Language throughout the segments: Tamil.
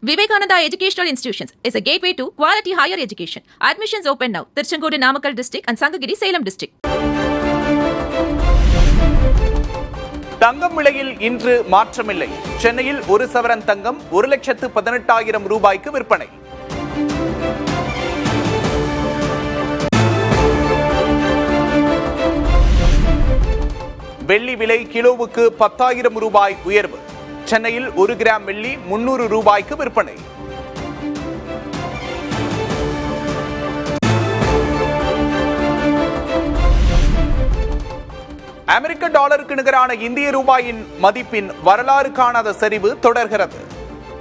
Vivekananda Educational Institutions is a gateway to quality higher education. Admissions open now. Tiruchengodu Namakkal district and Sangagiri Salem district. தங்கம் விலையில் இன்று மாற்றமில்லை. சென்னையில் ஒரு சவரன் தங்கம் 1,18,000 ரூபாய்க்கு விற்பனை. வெள்ளி விலை கிலோவுக்கு 10,000 ரூபாய் உயர்வு. சென்னையில் 1 கிராம் வெள்ளி 300 ரூபாய்க்கு விற்பனை. அமெரிக்க டாலருக்கு நிகரான இந்திய ரூபாயின் மதிப்பின் வரலாறு காணாத சரிவு தொடர்கிறது.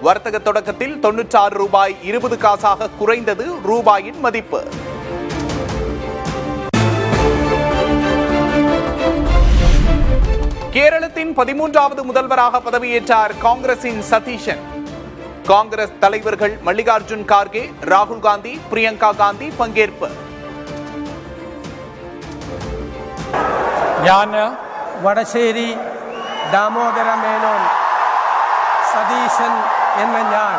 வர்த்தக தொடக்கத்தில் 96 ரூபாய் 20 காசாக குறைந்தது ரூபாயின் மதிப்பு. கேரளத்தின் 13வது முதல்வராக பதவியேற்றார் காங்கிரசின் சதீஷன். காங்கிரஸ் தலைவர்கள் மல்லிகார்ஜுன் கார்கே, ராகுல் காந்தி, பிரியங்கா காந்தி பங்கேற்பு. വടശ്ശേരി ദാമോദര മേനോൻ സതീശൻ എന്ന ഞാൻ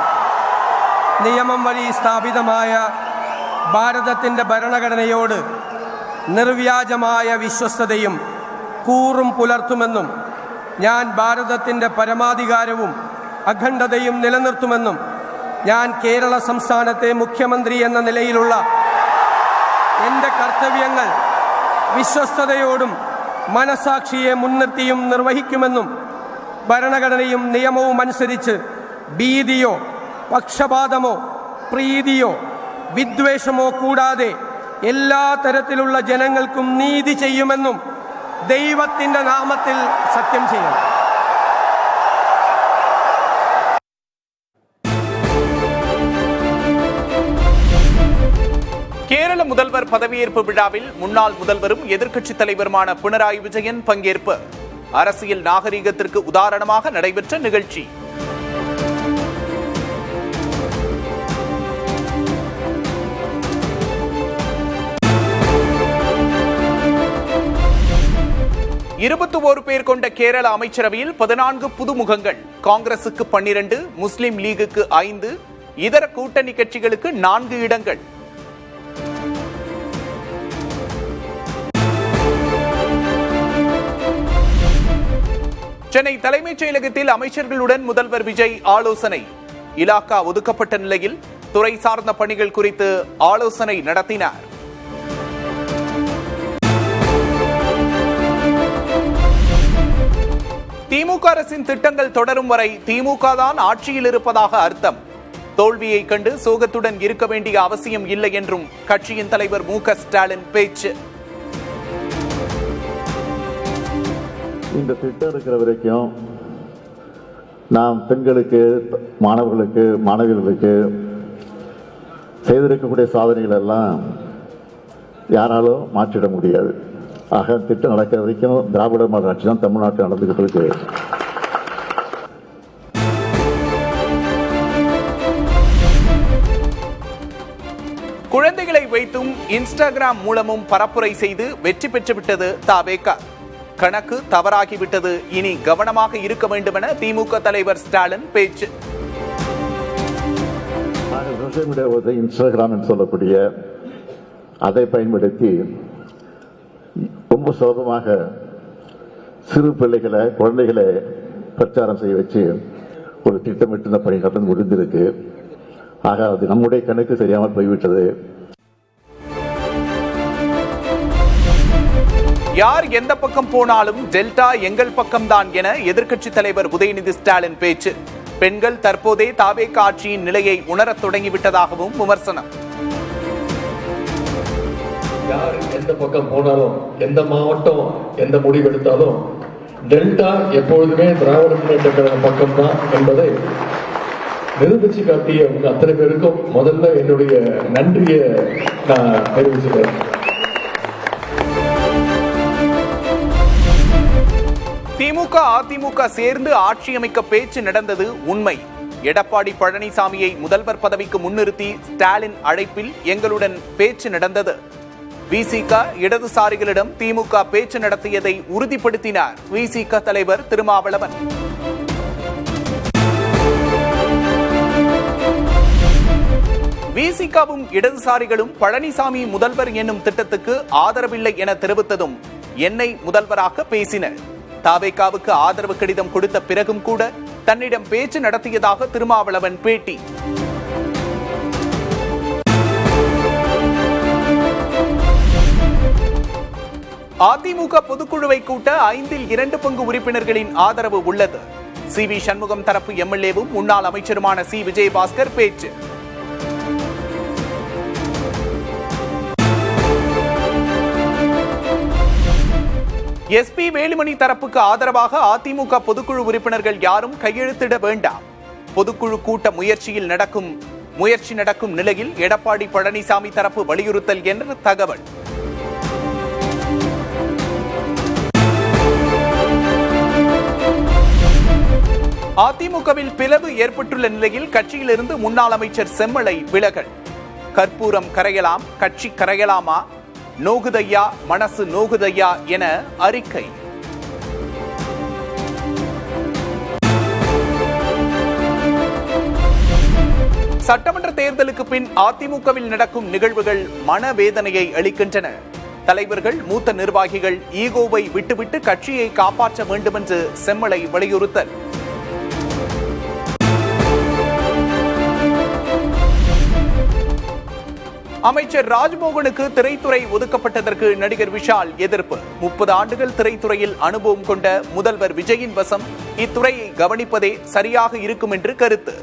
നിയമം വഴി സ്ഥാപിതമായ ഭാരതത്തിൻ്റെ ഭരണഘടനയോട് നിർവ്യാജമായ വിശ്വസ്തതയും കൂറും പുലർത്തുമെന്നും ഞാൻ ഭാരതത്തിൻ്റെ പരമാധികാരവും അഖണ്ഡതയും നിലനിർത്തുമെന്നും ഞാൻ കേരള സംസ്ഥാനത്തെ മുഖ്യമന്ത്രി എന്ന നിലയിലുള്ള എൻ്റെ കർത്തവ്യങ്ങൾ വിശ്വസ്തയോടും മനസാക്ഷിയെ മുൻനിർത്തിയും നിർവഹിക്കുമെന്നും ഭരണഘടനയും നിയമവും അനുസരിച്ച് ഭീതിയോ പക്ഷപാതമോ പ്രീതിയോ വിദ്വേഷമോ കൂടാതെ എല്ലാ തരത്തിലുള്ള ജനങ്ങൾക്കും നീതി ചെയ്യുമെന്നും ദൈവത്തിന്റെ നാമത്തിൽ സത്യം ചെയ്യുന്നു. கேரள முதல்வர் பதவியேற்பு விழாவில் முன்னாள் முதல்வரும் எதிர்க்கட்சித் தலைவருமான பினராயி விஜயன் பங்கேற்பு. அரசியல் நாகரீகத்திற்கு உதாரணமாக நடைபெற்ற நிகழ்ச்சி. இருபத்தோரு பேர் கொண்ட கேரள அமைச்சரவையில் 14 புதுமுகங்கள். காங்கிரசுக்கு 12, முஸ்லிம் லீகுக்கு 5, இதர கூட்டணி கட்சிகளுக்கு 4 இடங்கள். சென்னை தலைமைச் செயலகத்தில் அமைச்சர்களுடன் முதல்வர் விஜய் ஆலோசனை. இலாக்கா ஒதுக்கப்பட்ட நிலையில் துறை சார்ந்த பணிகள் குறித்து ஆலோசனை நடத்தினார். திமுக அரசின் திட்டங்கள் தொடரும் வரை திமுக தான் ஆட்சியில் இருப்பதாக அர்த்தம். தோல்வியை கண்டு சோகத்துடன் இருக்க வேண்டிய அவசியம் இல்லை என்றும் கட்சியின் தலைவர் மு.க. ஸ்டாலின் பேச்சு. இந்த திட்டம் இருக்கிற வரைக்கும் நாம் பெண்களுக்கு, மாணவர்களுக்கு, மாணவிகளுக்கு செய்திருக்கக்கூடிய சாதனைகள் எல்லாம் யாராலும் மாற்றிட முடியாது. ஆக திட்டம் நடக்கிற வரைக்கும் திராவிட மாடல் ஆட்சி தான் தமிழ்நாட்டில் நடந்துகிட்டு இருக்கு. குழந்தைகளை வைத்தும் இன்ஸ்டாகிராம் மூலமும் பரப்புரை செய்து வெற்றி பெற்றுவிட்டது தாவேகா. கணக்கு தவறாகிவிட்டது, இனி கவனமாக இருக்க வேண்டும் என திமுக தலைவர் ஸ்டாலின் பேச்சு. சோசியல் மீடியா இன்ஸ்டாகிராம் என்று சொல்லக்கூடிய அதை பயன்படுத்தி ரொம்ப சுலபமாக சிறு பிள்ளைகளை, குழந்தைகளை பிரச்சாரம் செய்ய வச்சு ஒரு திட்டமிட்டு இந்த பணி நடந்து முடிந்திருக்கு. ஆக அது நம்முடைய கணக்கு தெரியாமல் போய்விட்டது. யார் எந்த பக்கம் போனாலும் டெல்டா எங்கள் பக்கம்தான் என எதிர்க்கட்சித் தலைவர் உதயநிதி ஸ்டாலின் பேச்சு. பெண்கள் தற்போதே தாவேகா ஆட்சியின் நிலையை உணரத் தொடங்கிவிட்டதாகவும் விமர்சனம். யார் எந்த பக்கம் போனாலும், எந்த மாவட்டம் எந்த முடிவு எடுத்தாலும் டெல்டா எப்பொழுதுமே திராவிட முன்னேற்ற கழக பக்கம் தான் என்பதை நிரூபிச்சு காட்டிய உங்க அத்தனை பேருக்கும் முதல்ல என்னுடைய நன்றியை நான் தெரிவிச்சுக்கிறேன். திமுக அதிமுக சேர்ந்து ஆட்சி அமைக்க பேச்சு நடந்தது உண்மை. எடப்பாடி பழனிசாமியை முதல்வர் பதவிக்கு முன்னிறுத்தி ஸ்டாலின் அழைப்பில் எங்களுடன் பேச்சு நடந்தது. விசிக இடதுசாரிகளிடம் திமுக பேச்சு நடத்தியதை உறுதிப்படுத்தினார் விசிக தலைவர் திருமாவளவன். விசிகாவும் இடதுசாரிகளும் பழனிசாமி முதல்வர் என்னும் திட்டத்துக்கு ஆதரவில்லை என தெரிவித்ததும் என்னை முதல்வராக பேசினர். தாவேகாவுக்கு ஆதரவு கடிதம் கொடுத்த பிறகும் கூட தன்னிடம் பேச்சு நடத்தியதாக திருமாவளவன் பேட்டி. அதிமுக பொதுக்குழுவை கூட்ட 2 பங்கு உறுப்பினர்களின் ஆதரவு உள்ளது. சி.வி. சண்முகம் தரப்பு எம்எல்ஏவும் முன்னாள் அமைச்சருமான சி. விஜயபாஸ்கர் பேச்சு. எஸ்.பி. வேலுமணி தரப்புக்கு ஆதரவாக அதிமுக பொதுக்குழு உறுப்பினர்கள் யாரும் கையெழுத்திட வேண்டாம். பொதுக்குழு கூட்ட முயற்சி நடக்கும் நிலையில் எடப்பாடி பழனிசாமி தரப்பு வலியுறுத்தல் என்ற தகவல். அதிமுகவில் பிளவு ஏற்பட்டுள்ள நிலையில் கட்சியிலிருந்து முன்னாள் அமைச்சர் செம்மலை விலகல். கற்பூரம் கரையலாம், கட்சி கரையலாமா? நோகுதையா, மனசு நோகுதையா என அறிக்கை. சட்டமன்ற தேர்தலுக்கு பின் அதிமுகவில் நடக்கும் நிகழ்வுகள் மனவேதனையை அளிக்கின்றன. தலைவர்கள், மூத்த நிர்வாகிகள் ஈகோவை விட்டுவிட்டு கட்சியை காப்பாற்ற வேண்டும் என்று செம்மலை வலியுறுத்தல். அமைச்சர் ராஜ்மோகனுக்கு திரைத்துறை ஒதுக்கப்பட்டதற்கு நடிகர் விஷால் எதிர்ப்பு. 30 ஆண்டுகள் திரைத்துறையில் அனுபவம் கொண்ட முதல்வர் விஜயின் வசம் இத்துறையை கவனிப்பதே சரியாக இருக்கும் என்று கருத்து.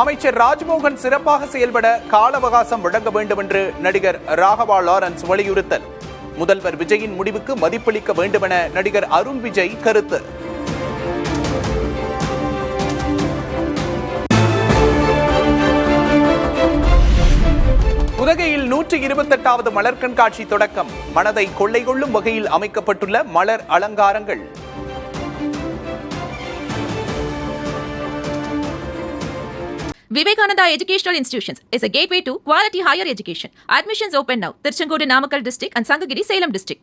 அமைச்சர் ராஜ்மோகன் சிறப்பாக செயல்பட கால அவகாசம் வழங்க வேண்டும் என்று நடிகர் ராகவா லாரன்ஸ் வலியுறுத்தல். முதல்வர் விஜயின் முடிவுக்கு மதிப்பளிக்க வேண்டும் என நடிகர் அருண் விஜய் கருத்து. உதகையில் 128வது மலர் கண்காட்சி தொடக்கம். மனதை கொள்ளை கொள்ளும் வகையில் அமைக்கப்பட்டுள்ள மலர் அலங்காரங்கள். Vivekananda Educational Institutions is a gateway to quality higher education. Admissions open now. Tirchangodu Namakkal district and Sangagiri Salem district.